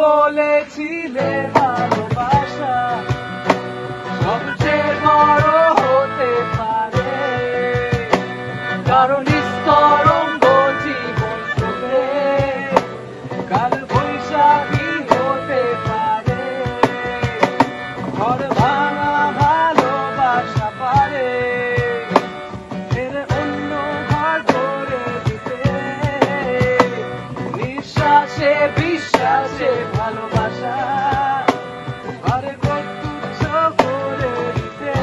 বলেছিলে ভালোবাসা সবচেয়ে বড় হতে পারে, কারণ স্তরঙ্গ জীবন স্রোতে কাল বৈশাখী হতে পারে, ঘর ভাঙা ভালোবাসা পারে এর অন্য ঘর করে দিতে, নিঃশ্বাসে বিশ্বাসে ভালোবাসা আরে কত তুচ্ছ করে দিতে।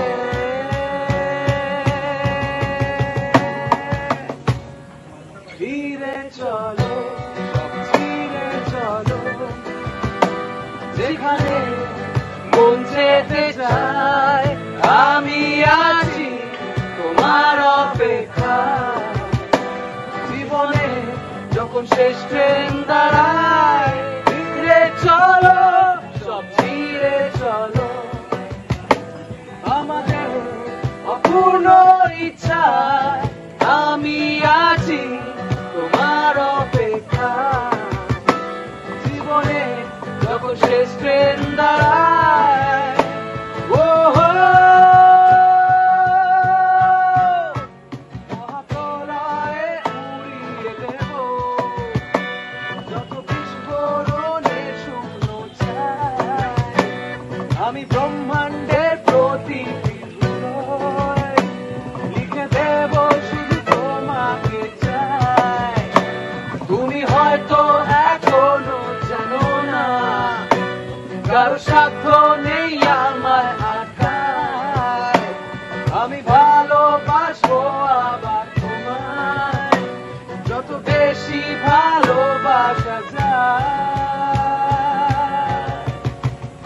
ধীরে চলো সব ছিঁড়ে চলো, যেখানে মন যেতে চায় আমি আছি তোমার অপেক্ষা, জীবনে যখন শেষ ট্রেন দাঁড়ায় ধীরে চলো সব ছিঁড়ে চলো, আমাদের অপূর্ণ ইচ্ছায় আমি আছি তোমার অপেক্ষা, জীবনে যখন শেষ ট্রেন দাঁড়ায় ও মহাপ্রলয়ে উড়িয়ে দেব যত বিস্ফোরণের শূন্য চাই, আমি ব্রহ্মাণ্ডের প্রতিটি হৃদয় লিখে দেব শুধু তোমাকে চাই, তুমি হয়তো এখনো জানো না কারো সাধ্য নেই আমায় আটকায়, আমি ভালোবাসবো আবার তোমায় যত বেশি ভালোবাসা যায়।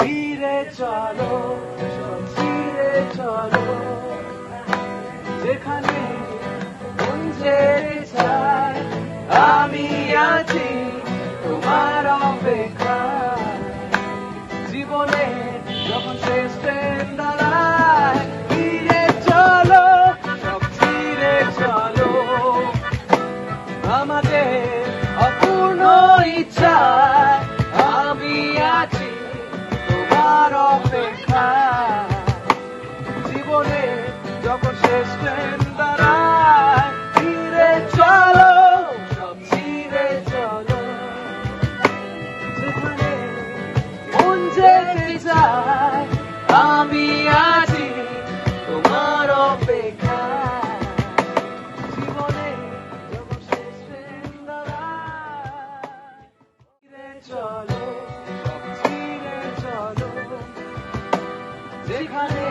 ধীরে চলো সব ছিঁড়ে চলো, যেখানে মন যেতে চায় আমি আছি তোমার অপেক্ষা, জীবনে যখন শেষ ট্রেন দাঁড়ায় ধীরে চলো সব ছিঁড়ে চলো, আমাদের অপূর্ণ ইচ্ছায় আমি আছি তোমার অপেক্ষা, জীবনে যখন শেষ ট্রেন দাঁড়ায় ধীরে চলো সব ছিঁড়ে চলো, যেখানে মন যেতে চায় আমি আছি তোমার অপেক্ষা, জীবনে যখন শেষ ট্রেন দাঁড়ায় ধীরে চলো সব ছিঁড়ে চলো, যেখানে